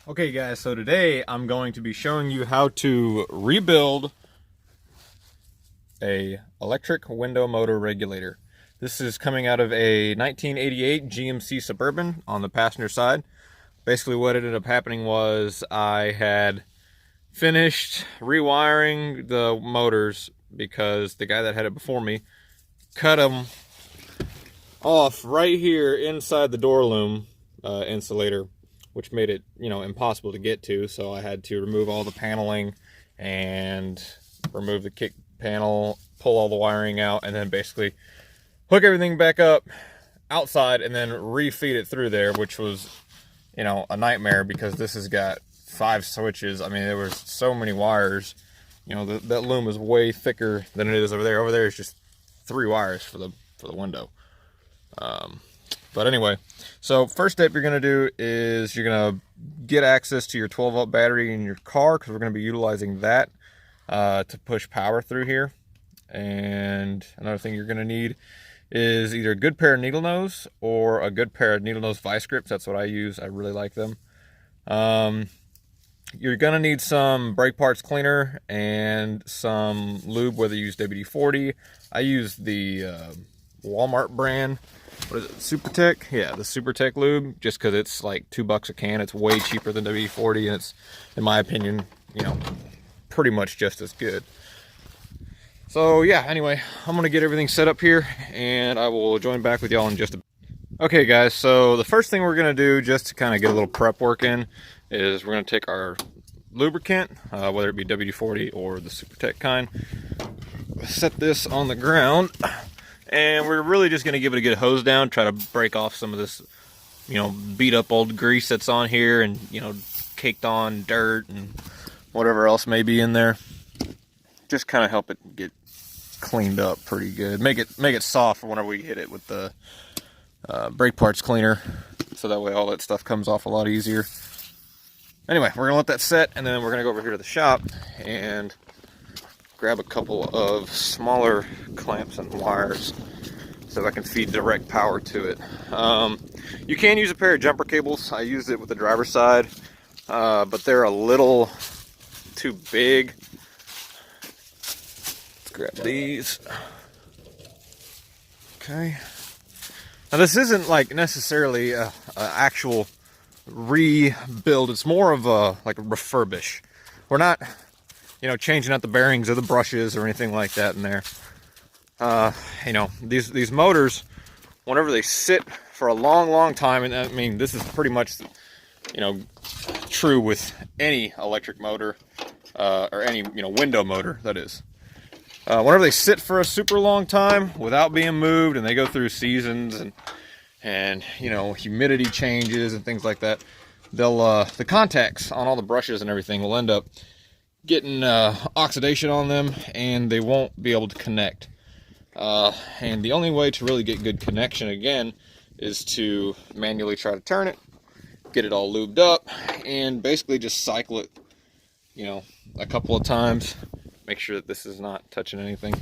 Okay guys, so today I'm going to be showing you how to rebuild a electric window motor regulator. This is coming out of a 1988 GMC Suburban on the passenger side. Basically what ended up happening was I had finished rewiring the motors because the guy that had it before me cut them off right here inside the door loom insulator, which made it, impossible to get to. So I had to remove all the paneling and remove the kick panel, pull all the wiring out, and then basically hook everything back up outside and then refeed it through there, which was, a nightmare because this has got 5 switches. I mean, there was so many wires. That loom is way thicker than it is over there. Over there is just 3 wires for the window. But anyway, so first step you're going to do is you're going to get access to your 12-volt battery in your car, because we're going to be utilizing that to push power through here. And another thing you're going to need is either a good pair of needle nose or a good pair of needle nose vice grips. That's what I use. I really like them. You're going to need some brake parts cleaner and some lube, whether you use WD-40. I use the Walmart brand. What is it, SuperTech? Yeah, the SuperTech lube, just because it's like $2 a can. It's way cheaper than WD-40, and it's, in my opinion, pretty much just as good. So yeah, anyway, I'm gonna get everything set up here, and I will join back with y'all in just a bit. Okay guys, so the first thing we're gonna do, just to kind of get a little prep work in, is we're gonna take our lubricant, whether it be WD-40 or the SuperTech kind, set this on the ground. And we're really just going to give it a good hose down, try to break off some of this, beat up old grease that's on here, and, caked on dirt and whatever else may be in there. Just kind of help it get cleaned up pretty good. Make it soft for whenever we hit it with the brake parts cleaner, so that way all that stuff comes off a lot easier. Anyway, we're going to let that set, and then we're going to go over here to the shop and grab a couple of smaller clamps and wires so I can feed direct power to it. You can use a pair of jumper cables. I used it with the driver's side, but they're a little too big. Let's grab these. Okay. Now this isn't like necessarily a actual rebuild. It's more of a like a refurbish. We're not changing out the bearings or the brushes or anything like that in there. These motors, whenever they sit for a long time, and I mean, this is pretty much, true with any electric motor, or any, window motor, that is. Whenever they sit for a super long time without being moved, and they go through seasons and humidity changes and things like that, they'll, the contacts on all the brushes and everything will end up getting oxidation on them, and they won't be able to connect. And the only way to really get good connection again is to manually try to turn it, get it all lubed up, and basically just cycle it, a couple of times. Make sure that this is not touching anything.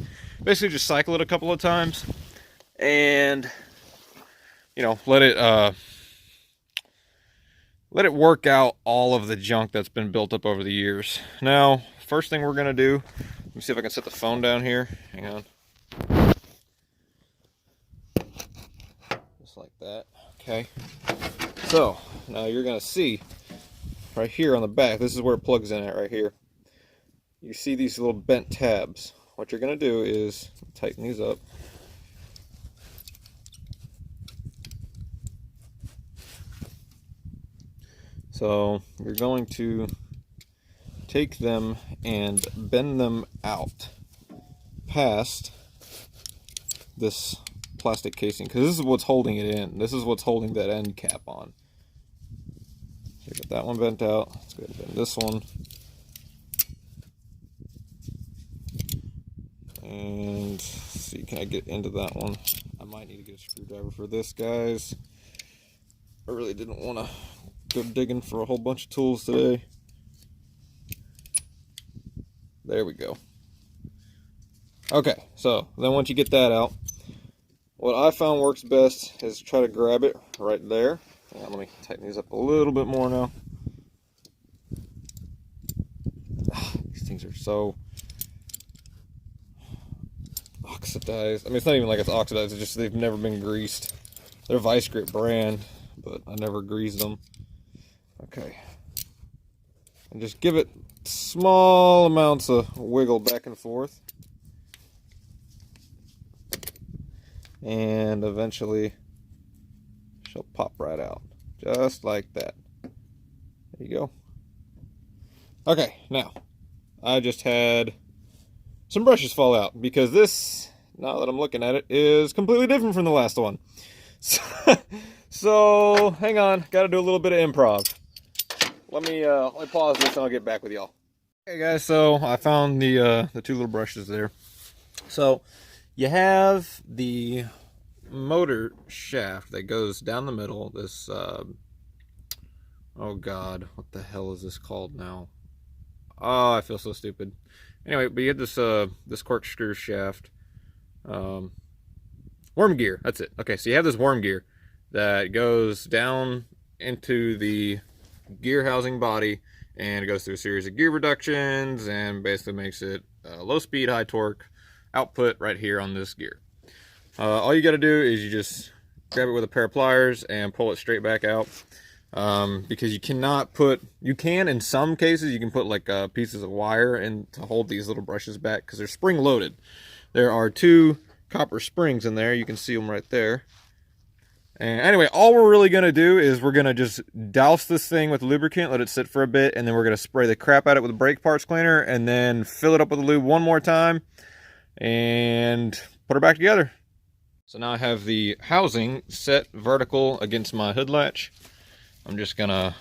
Basically just cycle it a couple of times, and let it work out all of the junk that's been built up over the years. Now, first thing we're gonna do, let me see if I can set the phone down here. Hang on. Just like that. Okay. So, now you're gonna see right here on the back, this is where it plugs in at right here. You see these little bent tabs. What you're gonna do is tighten these up. So you're going to take them and bend them out past this plastic casing, because this is what's holding it in. This is what's holding that end cap on. So get that one bent out. Let's go ahead and bend this one. And let's see, can I get into that one? I might need to get a screwdriver for this, guys. I really didn't want to go digging for a whole bunch of tools today. There we go. Okay, so then once you get that out, what I found works best is try to grab it right there. Let me tighten these up a little bit more now. things are so oxidized. I mean, it's not even like it's oxidized, it's just they've never been greased. They're Vice Grip brand, but I never greased them. Okay. And just give it small amounts of wiggle back and forth. And eventually she'll pop right out. Just like that. There you go. Okay, now I just had some brushes fall out because this, now that I'm looking at it, is completely different from the last one. So hang on, got to do a little bit of improv. Let me pause this and I'll get back with y'all. Okay, guys, so I found the two little brushes there. So you have the motor shaft that goes down the middle. This oh god, what the hell is this called now? Oh, I feel so stupid. Anyway, but you have this this corkscrew shaft, worm gear. That's it. Okay, so you have this worm gear that goes down into the gear housing body, and it goes through a series of gear reductions and basically makes it low speed, high torque output right here on this gear. All you got to do is you just grab it with a pair of pliers and pull it straight back out. Because you cannot put, you can in some cases, you can put like pieces of wire in to hold these little brushes back because they're spring loaded. There are 2 copper springs in there. You can see them right there. And anyway, all we're really going to do is we're going to just douse this thing with lubricant, let it sit for a bit, and then we're going to spray the crap out of it with a brake parts cleaner, and then fill it up with the lube one more time, and put her back together. So now I have the housing set vertical against my hood latch. I'm just going to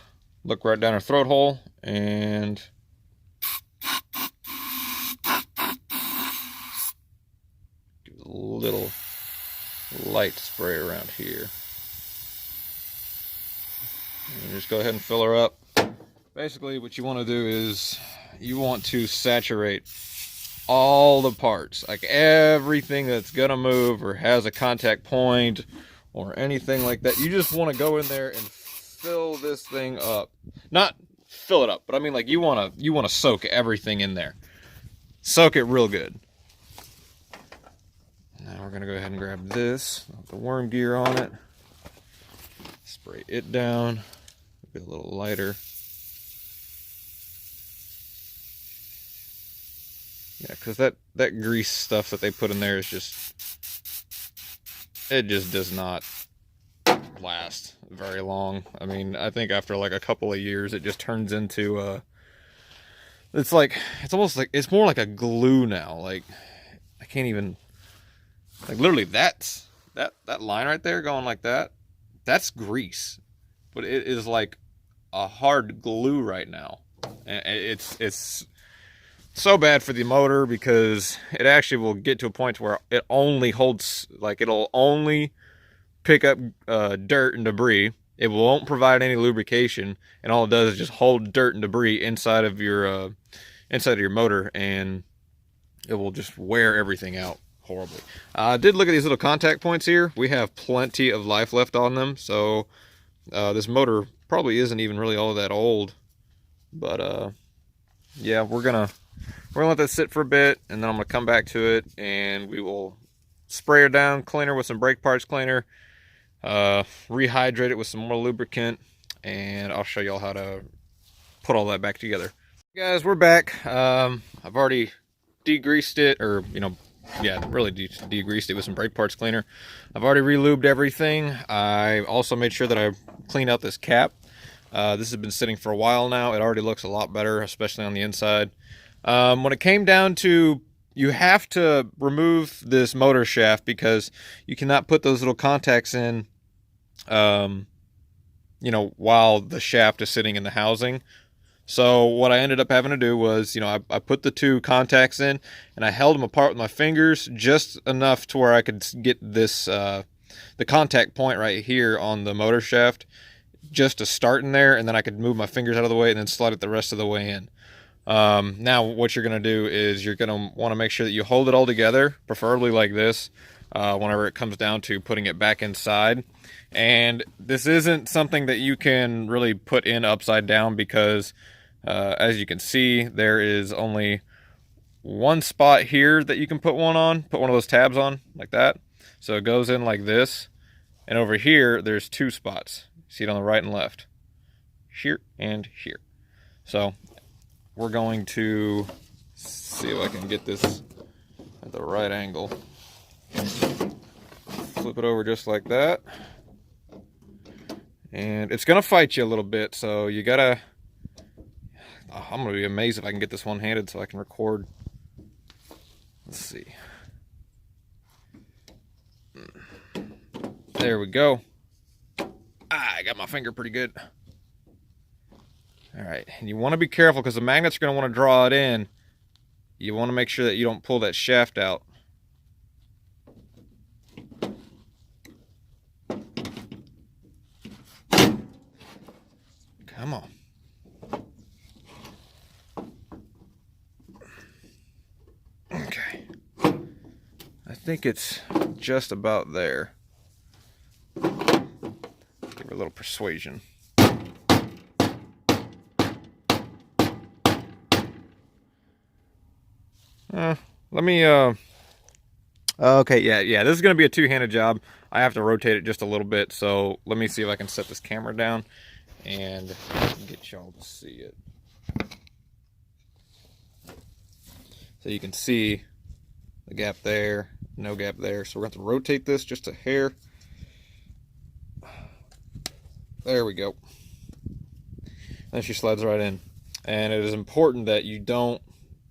look right down her throat hole and do a little light spray around here. And just go ahead and fill her up. Basically what you want to do is you want to saturate all the parts, like everything that's gonna move or has a contact point or anything like that. You just want to go in there and fill this thing up. Not fill it up, but I mean like you want to soak everything in there. Soak it real good. Now we're gonna go ahead and grab this, the worm gear on it, spray it down, be a little lighter. Yeah, because that grease stuff that they put in there is just, it just does not last very long. I mean, I think after like a couple of years, it just turns into it's like, it's almost like, it's more like a glue now. Like, I can't even, like literally that line right there going like that, that's grease. But it is like a hard glue right now. And it's so bad for the motor because it actually will get to a point where it only holds, like it'll only pick up dirt and debris. It won't provide any lubrication, and all it does is just hold dirt and debris inside of your motor, and it will just wear everything out horribly. I did look at these little contact points here. We have plenty of life left on them, so this motor probably isn't even really all that old. But yeah, we're gonna let that sit for a bit, and then I'm gonna come back to it, and we will spray her down, clean her with some brake parts cleaner, rehydrate it with some more lubricant, and I'll show y'all how to put all that back together. Guys, we're back. I've already degreased it, or yeah, really degreased it with some brake parts cleaner. I've already relubed everything. I also made sure that I cleaned out this cap. This has been sitting for a while now. It already looks a lot better, especially on the inside. When it came down to, you have to remove this motor shaft because you cannot put those little contacts in, while the shaft is sitting in the housing. So what I ended up having to do was, I put the 2 contacts in and I held them apart with my fingers just enough to where I could get this, the contact point right here on the motor shaft just to start in there, and then I could move my fingers out of the way and then slide it the rest of the way in. Now what you're going to do is you're going to want to make sure that you hold it all together, preferably like this, whenever it comes down to putting it back inside. And this isn't something that you can really put in upside down because As you can see, there is only one spot here that you can put one on, put one of those tabs on like that. So it goes in like this. And over here, there's two spots. See it on the right and left. Here and here. So we're going to see if I can get this at the right angle. Flip it over just like that. And it's gonna fight you a little bit, so you gotta, I'm gonna be amazed if I can get this one-handed so I can record. Let's see. There we go. I got my finger pretty good. All right, and you want to be careful because the magnets are going to want to draw it in. You want to make sure that you don't pull that shaft out. Come on. Okay. I think it's just about there. Give it a little persuasion. Let me, okay, yeah, this is going to be a two-handed job. I have to rotate it just a little bit, so let me see if I can set this camera down and get y'all to see it. So you can see the gap there, no gap there. So we're going to have to rotate this just a hair. There we go. And she slides right in. And it is important that you don't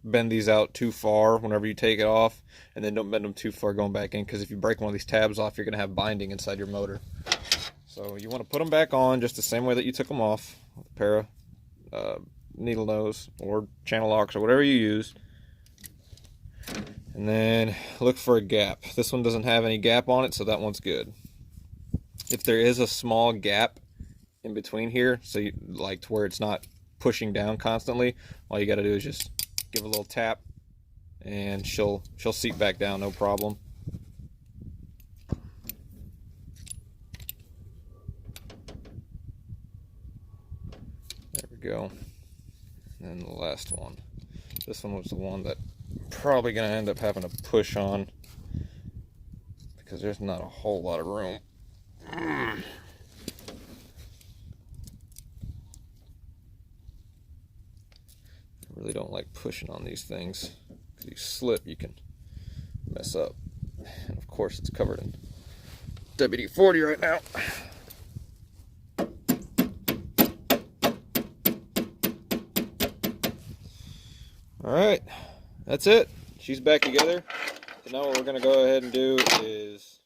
bend these out too far whenever you take it off, and then don't bend them too far going back in, because if you break one of these tabs off, you're going to have binding inside your motor. So you want to put them back on just the same way that you took them off, with a pair of needle nose or channel locks or whatever you use. And then look for a gap. This one doesn't have any gap on it, so that one's good. If there is a small gap in between here, so you, like to where it's not pushing down constantly, all you got to do is just give a little tap and she'll seat back down, no problem. There we go. And then the last one. This one was the one that I'm probably going to end up having to push on because there's not a whole lot of room. I really don't like pushing on these things. If you slip, you can mess up. And of course, it's covered in WD-40 right now. All right, that's it. She's back together. So now what we're gonna go ahead and do is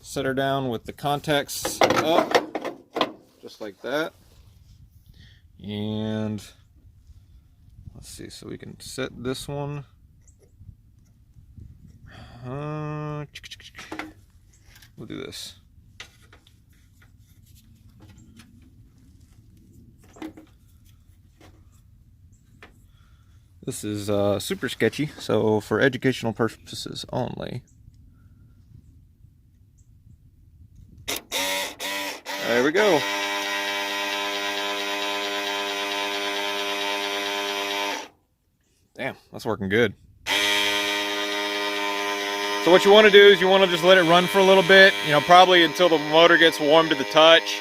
set her down with the contacts up, just like that. And let's see, so we can set this one. We'll do this. This is super sketchy, so for educational purposes only. There we go. Damn, that's working good. So what you want to do is you want to just let it run for a little bit, you know, probably until the motor gets warm to the touch,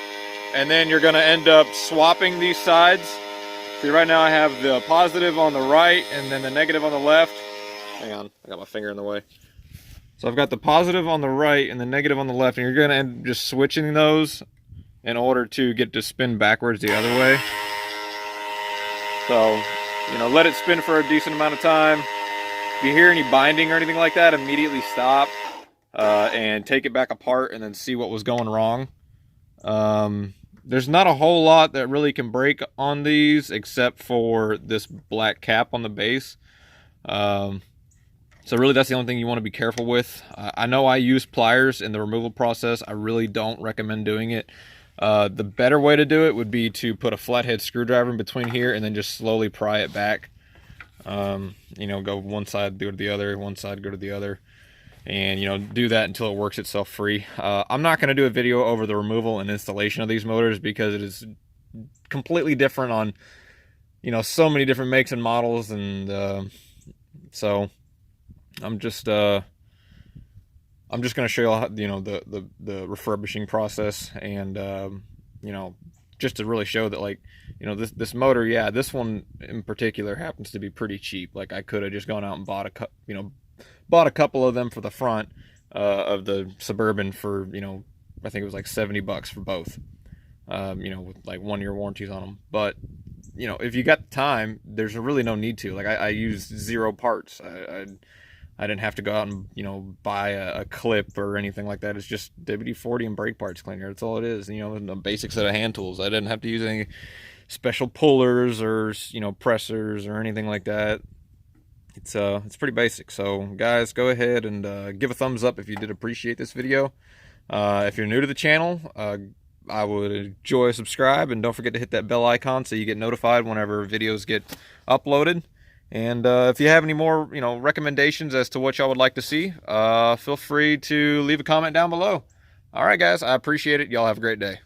and then you're going to end up swapping these sides. See, right now I have the positive on the right and then the negative on the left. Hang on, I got my finger in the way. So I've got the positive on the right and the negative on the left, and you're going to end up just switching those in order to get to spin backwards the other way. So, you know, let it spin for a decent amount of time. If you hear any binding or anything like that, immediately stop and take it back apart and then see what was going wrong. There's not a whole lot that really can break on these except for this black cap on the base. So really that's the only thing you want to be careful with. I know I use pliers in the removal process. I really don't recommend doing it. The better way to do it would be to put a flathead screwdriver in between here and then just slowly pry it back. You know, go one side, go to the other, one side, go to the other. And, you know, do that until it works itself free. I'm not going to do a video over the removal and installation of these motors because it is completely different on you know, so many different makes and models, and so I'm just going to show you all, you know, the refurbishing process, and you know, just to really show that, like, you know, this motor, yeah, this one in particular happens to be pretty cheap. Like, I could have just gone out and bought a couple of them for the front of the Suburban for, you know, I think it was like $70 for both. You know, with like 1-year warranties on them. But, you know, if you got the time, there's really no need to. Like, I used 0 parts. I didn't have to go out and, you know, buy a clip or anything like that. It's just WD-40 and brake parts cleaner. That's all it is. You know, and a basic set of hand tools. I didn't have to use any special pullers or, you know, pressers or anything like that. It's pretty basic. So guys, go ahead and give a thumbs up if you did appreciate this video. If you're new to the channel, I would enjoy a subscribe, and don't forget to hit that bell icon so you get notified whenever videos get uploaded. And if you have any more, you know, recommendations as to what y'all would like to see, feel free to leave a comment down below. All right, guys, I appreciate it. Y'all have a great day.